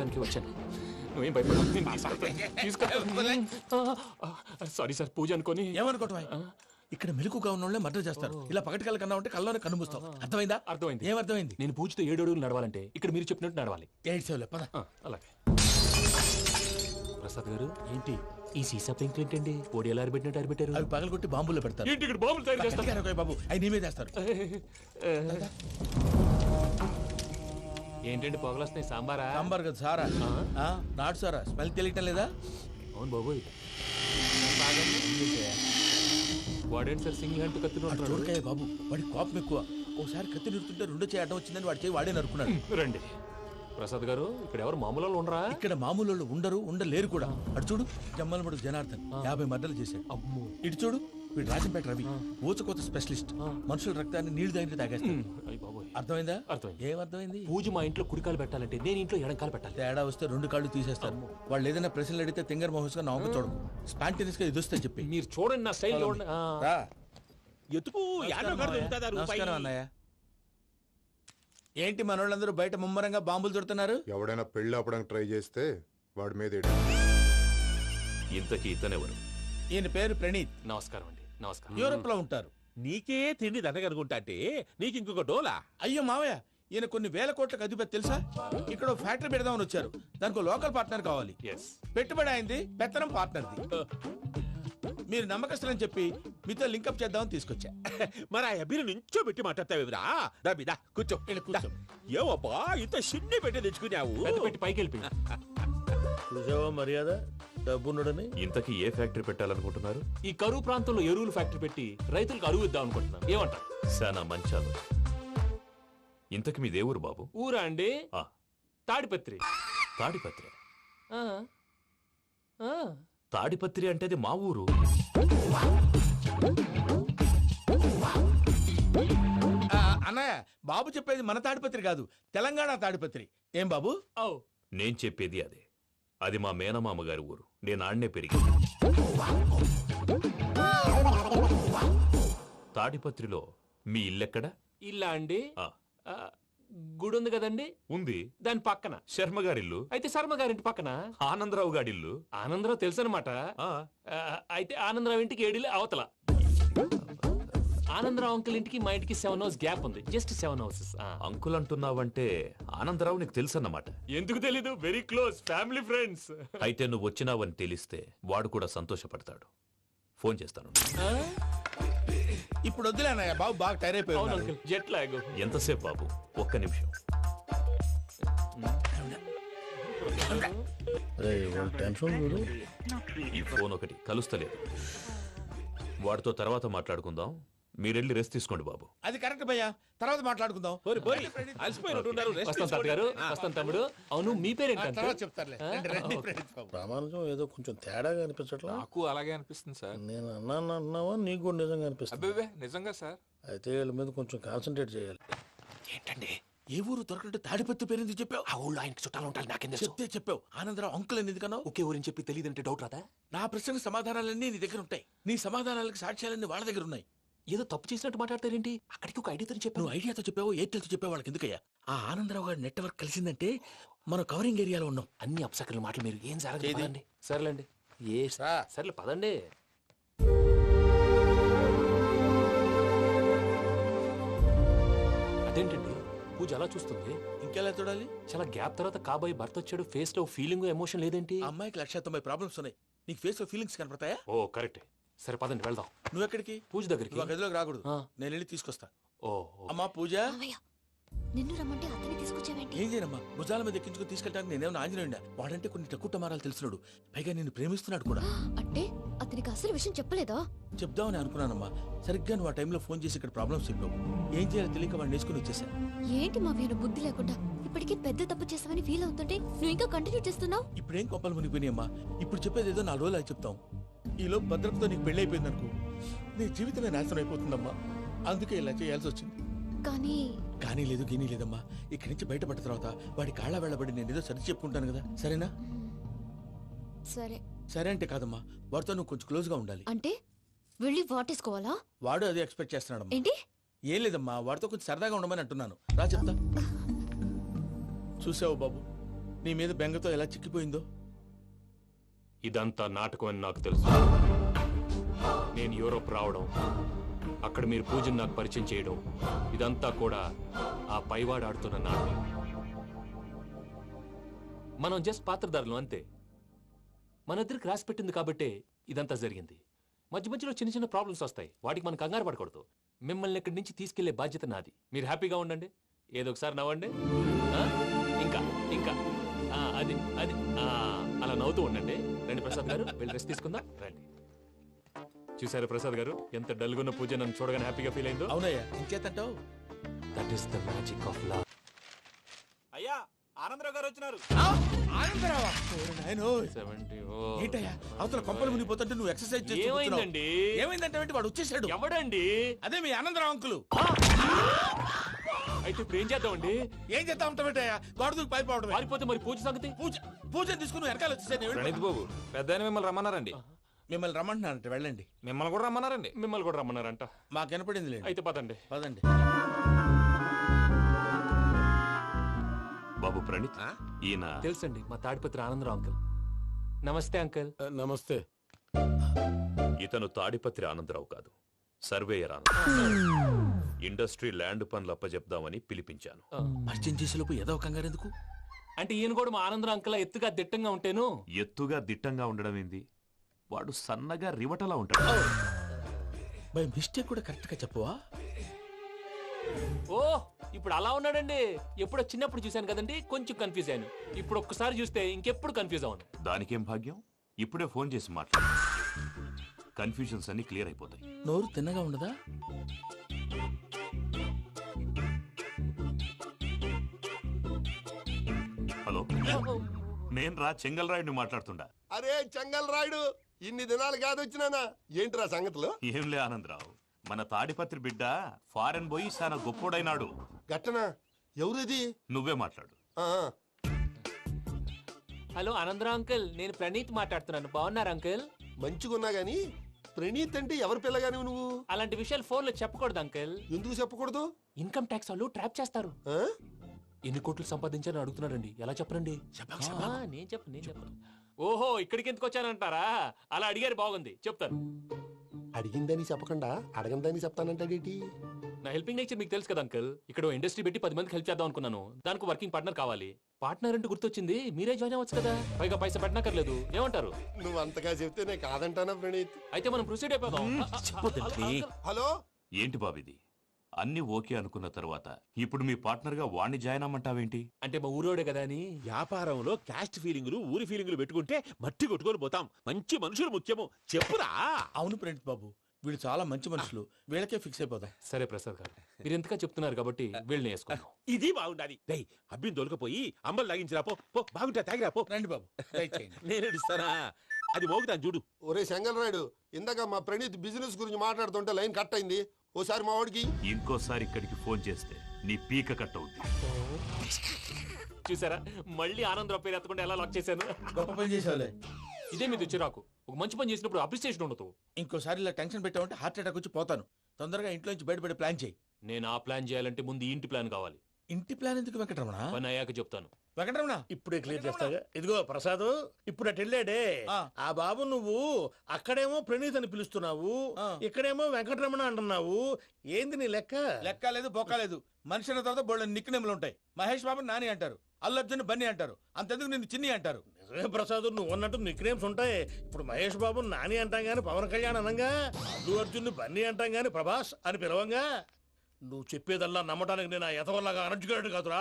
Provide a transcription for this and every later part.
చెప్పడానికి వచ్చాను. నువ్వేం భయపడ. సారీ సార్, పూజ అనుకోని. ఏమనుకోవటం? ఇక్కడ మెలకుగా ఉన్న వాళ్ళే మర్డర్ చేస్తారు. ఇలా పగటి కళ్ళ కన్నా ఉంటే కళ్ళలోనే కనుమూస్తావు. అర్థమైందా? అర్థమైంది. ఏమర్థమైంది? నేను పూజతో 7 అడుగులు నడవాలంటే ఇక్కడ మీరు చెప్పినట్టు నడవాలి. 8 సెవెన్ పద. అలాగే. ప్రసాద్ గారు, ఏంటి ఈ సీసా పెంకులు ఏంటండి? ఓడి ఎలా అరబెట్టినట్టు అరబెట్టారు? అవి పగలగొట్టి బాంబుల్లో పెడతారు. ఏంటి ఇక్కడ బాంబులు తయారు చేస్తారు? గట్టిగా బాబు, అవి నీ మీద వేస్తారు. ఏంటండి పొగలొస్తాయి? సాంబారా? సాంబార్ కదా సారా. నాటు సారా. స్మెల్ తెలియటం లేదా? అవును బాబోయ్. వాడేంటి సార్ సింగిల్ హ్యాండ్ కత్తి చూడకాయ బాబు, వాడి కోపం ఎక్కువ. ఒకసారి కత్తి నిరుతుంటే 2 చేయి అడ్డం వచ్చిందని వాడి చేయి వాడే నరుకున్నాడు. రండి ప్రసాద్ గారు, ఇక్కడ ఎవరు మామూలు వాళ్ళు ఉండరా? ఇక్కడ మామూలు వాళ్ళు ఉండలేరు కూడా. అటు చూడు, జమ్మలమడు జనార్దన్ 50 మర్డర్లు చేశాడు. అమ్మో. ఇటు చూడు, వీడు రాజంపేట రవి ఊచకోత స్పెషలిస్ట్. మనుషుల రక్తాన్ని నీళ్లు దగ్గర తాగేస్తాడు. అర్థమైందా? అర్థమైంది. ఏమర్థమైంది? పూజ మా ఇంట్లో కుడికాలు పెట్టాలంటే నేను ఇంట్లో ఎడంకాలు పెట్టాలి. తేడా వస్తే 2 కాళ్ళు తీసేస్తారు. వాళ్ళు ఏదైనా ప్రశ్నలు అడిగితే తింగర్ మహోస్ గా నవ్వు చూడకు. స్పాంటేనియస్ గా ఇది వస్తే చెప్పి. మీరు చూడండి నా స్టైల్. ఎతుకు. నమస్కారం అన్నయ్య. ఏంటి మనోళ్ళందరూ బయట ముమ్మరంగా బాంబులు దొరుకుతున్నారు? ఎవడైనా పెళ్లి ఆపడానికి ట్రై చేస్తే వాడి మీద ఇంతకీ ఇతనెవరు? ఈయన పేరు ప్రణీత్. నమస్కారం అండి. నమస్కారం. యూరోప్ లో ఉంటారు. నీకే తిండి దండగనుకుంటా అంటే నీకు ఇంకొక డోలా? అయ్యో మావయ్య, ఈయన కొన్ని వేల కోట్లకు అధిపతి తెలుసా? ఇక్కడ ఫ్యాక్టరీ పెడదామని వచ్చారు. దానికి లోకల్ పార్ట్నర్ కావాలి. పెట్టుబడి అయింది, పెత్తనం పార్ట్నర్ది. మీరు నమ్మకస్తులని చెప్పి మీతో లింకప్ చేద్దామని తీసుకొచ్చా. మరి ఆ అబ్బిని నుంచో పెట్టి మాట్లాడతావురా? దాబిదా కూర్చో. కూర్చో. ఏవబ్బా ఇంత సిన్ని పెట్టి తెచ్చుకున్నావు? పెట్టి పైకి వెళ్ళిపోయి. చూసావా మర్యాద డబ్బున్నడని. ఇంతకీ ఏ ఫ్యాక్టరీ పెట్టాలనుకుంటున్నారు? ఈ కరువు ప్రాంతంలో ఎరువులు ఫ్యాక్టరీ పెట్టి రైతులకు అరువు ఇద్దాం అనుకుంటున్నాను. ఏమంటారు? శానా మంచాలు. ఇంతకి మీ దేవురు బాబు? ఊరా అండి? తాడిపత్రి. తాడిపత్రి? ఆ. ఆ. తాడిపత్రి అంటే అది మా ఊరు. అన్నయ్య, బాబు చెప్పేది మన తాడిపత్రి కాదు, తెలంగాణ తాడిపత్రి. ఏం బాబు? నేను చెప్పేది అదే. అది మా మేనమామ గారి ఊరు. నేను ఆడనే పెరిగి. తాడిపత్రిలో మీ ఇల్లెక్కడ? ఇల్లా అండి? గుడి ఉంది కదండి? ఉంది. దాని పక్కన శర్మ గారిల్లు. అయితే శర్మ గారింటి పక్కన ఆనందరావు గారిల్లు. ఆనందరావు తెలుసు అనమాట. అయితే ఆనందరావు ఇంటికి 7 ఇల్లు అవతల. ఆనందరావు అంకుల్ ఇంటికి మా ఇంటికి 7 హౌస్ గ్యాప్ ఉంది. Just 7 houses. అంకుల్ అంటున్నావంటే ఆనందరావు నీకు తెలుసు అన్నమాట. ఎందుకు తెలీదు? Very close family friends. అయితే నువ్వు వచ్చినావని తెలిస్తే వాడు కూడా సంతోషపడతాడు. ఫోన్ చేస్తాను. ఇప్పుడు వద్దులే అన్నయ్య, బాబు బాగా టైర్ అయిపోయాడు. Jet lag. ఎంతసేపు బాబు? ఒక్క నిమిషం. ఈ ఫోన్ ఒకటి కలుస్తలేదు. వాడితో తర్వాత మాట్లాడుకుందాం. మీరెళ్ళి రెస్ట్ తీసుకోండి బాబు. అది కరెక్ట్ భయ్యా, తర్వాత మాట్లాడుకుందాం. తమ్ముడు. అవును, మీ పేరేంటి? ప్రామాణికం ఏదో కొంచెం తేడాగా అనిపించట్లా? నాకు అలాగే అనిపిస్తుంది సార్. నేను అన్నావా నీకు కూడా నిజంగా అనిపిస్తుంది? నిజంగా సార్. అయితే వీళ్ళ మీద కొంచెం కాన్సన్ట్రేట్ చేయాలి. ఏంటండి ఏ ఊరు దొరకట్టు తాడిపత్రి పేరు ఎందుకు చెప్పావు? ఆ ఊళ్ళో ఆయనకి చుట్టాలు ఉంటారు. నాకేం చెప్తే చెప్పావు. ఆనందరావు అంకుల్ అని ఎందుకన్నావు? ఒకే ఊరిని చెప్పి తెలియదంటే డౌట్ రాదా? నా ప్రశ్నకు సమాధానాలన్నీ నీ దగ్గర ఉంటాయి. నీ సమాధానాలకు సాక్ష్యాలన్నీ వాళ్ళ దగ్గర ఉన్నాయి. ఏదో తప్పు చేసినట్టు మాట్లాడతారేంటి? అక్కడికి ఒక ఐడియాతో చెప్పావు. నువ్వు ఐడియాతో చెప్పావు, ఎయిర్టెల్తో చెప్పావు. వాళ్ళకి ఎందుకయ్యా? ఆ ఆనందరావు గారి నెట్వర్క్ కలిసిందంటే మనం కవరింగ్ ఏరియాలో ఉన్నాం. అన్ని అప్సకర్ల మాటలు మీరు ఏం జరగదండి. సర్లేండి. సర్లే పదండి. అదేంటండి పూజ అలా చూస్తుంది? ఇంకెలా చూడాలి? చాలా గ్యాప్ తర్వాత కాబోయే భర్త వచ్చాడు. ఫేస్ లో ఫీలింగ్ ఎమోషన్ లేదేంటి? అమ్మాయికి 190 ప్రాబ్లమ్స్ ఉన్నాయి. నీకు ఫేస్ లో ఫీలింగ్స్ కనపడతాయా? ఓ కరెక్ట్. సరే పదండి వెళ్దాం. నువ్వు ఎక్కడికి? పూజ దగ్గరికి. నువ్వు గదిలోకి రాకూడదు. నేను వెళ్ళి తీసుకొస్తా. ఓ అమ్మా పూజ. నిన్ను రమ్మంటే అతన్ని తీసుకొచ్చావేంటి? ఏం చేయనమ్మా, భుజాల మీద ఎక్కించుకుని తీసుకెళ్ళడానికి నేనేమన్నా ఆంజనేయుడా? వాడంటే కొన్ని తక్కువ టమారాలు తెలిసినాడు. పైగా నిన్ను ప్రేమిస్తున్నాడు కూడా. అంటే అతనికి అసలు విషయం చెప్పలేదా? చెప్దామని అనుకున్నానమ్మా. సరిగ్గా నువ్వు ఆ టైంలో ఫోన్ చేసి ఇక్కడ ప్రాబ్లమ్స్ చెప్పావు. ఏం చేయాలో తెలియక వాడిని నేర్చుకుని వచ్చేసా. ఏంటి మా వీరు బుద్ధి లేకుండా ఇప్పటికే పెద్ద తప్పు చేసావని ఫీల్ అవుతుంటే నువ్వు ఇంకా కంటిన్యూ చేస్తున్నావు? ఇప్పుడేం కొప్పలు మునిగిపోయినాయమ్మా. ఇప్పుడు చెప్పేది ఏదో 4 రోజులు చెప్తాం. ఈలో భద్రతతో నీకు పెళ్లి అయిపోయింది అనుకో, నీ జీవితమే నాశనం అయిపోతుందమ్మా. అందుకే ఇలా చేయాల్సి వచ్చింది. కానీ లేదు గీనీ లేదమ్మా. ఇక్కడి నుంచి బయటపడ్డ తర్వాత వాడి కాళ్ళ వెళ్ళబడి నేను ఏదో సరి చెప్పుకుంటాను కదా. సరేనా? సరే అంటే కాదమ్మా, వాడితో నువ్వు కొంచెం క్లోజ్ గా ఉండాలి. అంటే వెళ్ళి వాటేసుకోవాలా? వాడు అదే ఎక్స్పెక్ట్ చేస్తున్నాడమ్మా. ఏంటి? ఏం లేదమ్మా, వాడితో కొంచెం సరదాగా ఉండమని అంటున్నాను. రా చెప్తా. చూసావు బాబు, నీ మీద బెంగతో ఎలా చిక్కిపోయిందో. ఇదంతా నాటకం అని నాకు తెలుసు. నేను యూరోప్ రావడం, అక్కడ మీరు పూజను నాకు పరిచయం చేయడం, ఇదంతా కూడా ఆ పైవాడు ఆడుతున్న నాటకం. మనం జస్ట్ పాత్రధారులు అంతే. మన ఇద్దరికి రాసి పెట్టింది కాబట్టే ఇదంతా జరిగింది. మధ్య మధ్యలో చిన్న చిన్న ప్రాబ్లమ్స్ వస్తాయి, వాటికి మనం కంగారు పడకూడదు. మిమ్మల్ని ఇక్కడి నుంచి తీసుకెళ్లే బాధ్యత నాది. మీరు హ్యాపీగా ఉండండి, ఏదో ఒకసారి నవ్వండి. ఆ? ఇంకా ఇంకా అది అది అలా నవ్వుతూ ఉండండి. రండి ప్రసాద్ గారు, వెళ్ళి రెస్ట్ తీసుకుందాం రండి. చూసారా ప్రసాద్ గారు, ఎంత డల్గున్న పూజ నన్ను చూడగానే హ్యాపీగా ఫీల్ అయిందో. అవునయ్యా, ఇంకేతంటావు? That is the magic of love. అయ్యా ఆనందరావు గారు వచ్చినారు. ఆనందరావా? నాయనోయ్. 70. ఏంటయ్యా అవతల కొంపలు మునిగిపోతుంటే నువ్వు ఎక్సర్సైజ్ చేస్తూ కూర్చున్నావు. ఏమైందండి? ఏమైందంటే వాడు వచ్చేసాడు. ఎవడండి? అదే మీ ఆనందరావు అంకులు. అయితే ఇప్పుడు ఏం చేద్దామండి? ఏం చేస్తా ఉంటావేటయ్యా, గోడ దూకి పైపోవడం. పారిపోతే మరి పూజ సంగతి? పూజను తీసుకుని వెనకాల వచ్చేసాను. ప్రణీత్ బాబు పెద్ద మిమ్మల్ని రమ్మన్నారండి. మిమ్మల్ని రమ్మంటున్నానంట, వెళ్ళండి. మిమ్మల్ని కూడా రమ్మన్నారండి. మిమ్మల్ని కూడా రమ్మన్నారంట. మాకు వినపడింది లేదు. అయితే పదండి. పదండి. బాబు ప్రణీత్, ఈయన తెలుసండి, మా తాడిపత్రి ఆనందరావు అంకుల్. నమస్తే అంకుల్. నమస్తే. ఇతను తాడిపత్రి ఆనందరావు కాదు, సర్వేయర్ ఆనందరావు. ఇండస్ట్రీ ల్యాండ్ పనులు అప్పజెప్దామని పిలిపించాను. పరిచయం చేసేలోపు ఏదో కంగారు ఎందుకు? అంటే ఈయన కూడా మా ఆనందరావు అంకుల్ ఎత్తుగా దిట్టంగా ఉంటాను. ఎత్తుగా దిట్టంగా ఉండడం ఏంది, వాడు సన్నగా రివటలా ఉంటాడు. బై మిస్టేక్ కూడా కరెక్ట్ గా చెప్పవా? ఓ ఇప్పుడు అలా ఉన్నాడండి. ఎప్పుడో చిన్నప్పుడు చూశాను కదండి, కొంచెం కన్ఫ్యూజ్ అయ్యాను. ఇప్పుడు ఒక్కసారి చూస్తే ఇంకెప్పుడు కన్ఫ్యూజ్ అవును. దానికేం భాగ్యం, ఇప్పుడే ఫోన్ చేసి మాట్లాడు. కన్ఫ్యూజన్స్ అన్ని క్లియర్ అయిపోతాయి. నోరు తిన్నగా ఉండదా? హలో, నేను రా చెంగల్రాయుడిని మాట్లాడుతుండా. అరే చెంగల్ రాయుడు, ఇన్ని దినాలు కాదు వచ్చినానా? ఏంట్రా సంగతులు? ఏంలే ఆనందరావు, మన తాడిపత్రి బిడ్డ ఫారెన్ పోయి చాలా గొప్పోడైనాడు. గట్టనా? ఎవరిది? నువ్వే మాట్లాడు. ఆ, హలో ఆనందరావు అంకుల్, నేను ప్రణీత్ మాట్లాడుతున్నాను. బాగున్నారు అంకుల్? మంచిగున్నా గాని ప్రణీత్ అంటే ఎవరి పిల్లగాని నువ్వు? అలాంటి విషయాలు ఫోన్లో చెప్పకూడదు అంకుల్. ఎందుకు చెప్పకూడదు? ఇన్కమ్ ట్యాక్స్ వాళ్ళు ట్రాప్ చేస్తారు. ఆ? ఎన్ని కోట్లు సంపాదించాలని అడుగుతున్నాడండి. ఎలా చెప్పరండి? నేను చెప్పను. ఓహో, ఇక్కడికి ఎందుకు వచ్చానంటారా? అలా అడిగారు, బాగుంది, చెప్తాను. అడిగిందని చెప్పకుండా అడగందని చెప్తానంటాడేటి? నా హెల్పింగ్ నేచర్ మీకు తెలుసు కదా అంకుల్. ఇక్కడ ఇండస్ట్రీ పెట్టి 10 మందికి హెల్ప్ చేద్దాం అనుకున్నాను. దానికి వర్కింగ్ పార్ట్నర్ కావాలి. పార్ట్నర్ అంటే గుర్తొచ్చింది, మీరే జాయిన్ అవ్వచ్చు కదా. పైగా పైసా పెట్టనక్కర్లేదు. ఏమంటారు? నువ్వు అంతగా చెప్తే నేను కాదంటానా ప్రణీత్? అయితే మనం ప్రొసీడ్ అయిపోదాం. హలో, ఏంటి బాబిది, అన్ని ఓకే అనుకున్న తర్వాత ఇప్పుడు మీ పార్ట్నర్ గా వాణ్ణి జాయిన్ అమ్మంటావేంటి? అంటే మా ఊరోడే కదా అని. వ్యాపారంలో క్యాస్ట్ ఫీలింగులు ఊరి ఫీలింగులు పెట్టుకుంటే మట్టి కొట్టుకొని పోతాం. మంచి మనుషులు ముఖ్యము, చెప్పురా. అవును ప్రణీత్ బాబు, వీళ్ళు చాలా మంచి మనుషులు, వీళ్ళకే ఫిక్స్ అయిపోదాం. సరే ప్రసాద్ గారు, మీరు ఎంతగా చెప్తున్నారు కాబట్టి వీళ్ళని వేసుకుందాం. ఇది బాగుండాలి. డై అబ్బిని దొలకపోయి అమ్మలు లాగించిరా పో. పో బాగుంటా, తాగిరా పో. రండి బాబు, దయచేయండి. నేను ఇస్తానా? అది మోగుతాను చూడు. ఒరే చెంగల్ రాయుడు, ఇందాక మా ప్రణీత్ బిజినెస్ గురించి మాట్లాడుతుంటే లైన్ కట్ అయింది. ఓసారి మా వాడికి ఇంకోసారి ఇక్కడికి ఫోన్ చేస్తే నీ పీక కట్ అవుద్ది. చూసారా, మళ్ళీ ఆనందరావు పేరు ఎత్తకుండా ఎలా లాక్ చేశాను. గొప్ప పని చేసేవాళ్ళే. ఇదే మీద చిరాకు. ఒక మంచి పని చేసినప్పుడు అప్రిసియేషన్ ఉండదు. ఇంకోసారి ఇలా టెన్షన్ పెట్టామంటే హార్ట్ అటాక్ వచ్చి పోతాను. తొందరగా ఇంట్లో నుంచి బయటపడే ప్లాన్ చేయి. నేను ఆ ప్లాన్ చేయాలంటే ముందు ఈ ఇంటి ప్లాన్ కావాలి. ఇంటి ప్లాన్ ఎందుకు వెంకటరమణ? పని అయ్యాక చెప్తాను. వెంకటరమణ, ఇప్పుడే క్లియర్ చేస్తాగా. ఇదిగో ప్రసాద్, ఇప్పుడు అటు వెళ్ళాడే ఆ బాబు, నువ్వు అక్కడేమో ప్రణీత్ అని పిలుస్తున్నావు, ఇక్కడేమో వెంకటరమణ అంటున్నావు. ఏంది నీ లెక్క? లెక్క లేదు, బొక్క లేదు. మనిషి అన్న తర్వాత బోళ్ళ నిక్నెములు ఉంటాయి. మహేష్ బాబు నాని అంటారు, అల్లు అర్జున్ బన్నీ అంటారు, అంతెందుకు నిన్ను చిన్ని అంటారు. నిజమే ప్రసాద్, నువ్వు అన్నట్టు నిక్నేమ్స్ ఉంటాయి. ఇప్పుడు మహేష్ బాబు నాని అంటాం గాని పవన్ కళ్యాణ్ అనంగా, అల్లు అర్జున్ బన్నీ అంటాం గాని ప్రభాస్ అని పిలవంగా. నువ్వు చెప్పేదల్లా నమ్మటానికి నేను ఎతవల్లాగా అనర్జుకేటెడ్ కాదురా.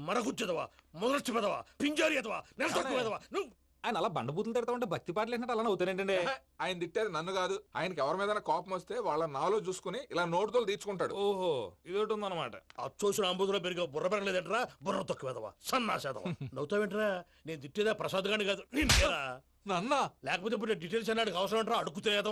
మరగుచ్చదవా, మొదలచ్చి పెదవా, పింజారి ఎదవా, నెలసొక్కు పెదవా. నువ్వు ఆయన అలా బండబూతులు తిడతా ఉంటే భక్తి పాటలు ఏంటంటే అలా అవుతానంటే. ఆయన తిట్టేది నన్ను కాదు, ఆయనకి ఎవరి మీద కోపం వస్తే వాళ్ళ నాలో చూసుకుని ఇలా నోటుతో తీర్చుకుంటాడు. ఓహో, ఇదొకటి ఉందన్నమాట. అచ్చోసిన అంబుధులో పెరిగే బుర్ర పెరగలేదంటరా, బుర్ర తొక్కు వెదవా, సన్నాసేదవా. నవ్వుతావేంట్రా? నేను తిట్టేదా ప్రసాద్ గాని కాదు, నిన్నేరా. నన్నా లేకపోతే ఇప్పుడు డీటెయిల్స్ అన్నాడు అవసరం అంటారా? అడుగుతాయేదవా.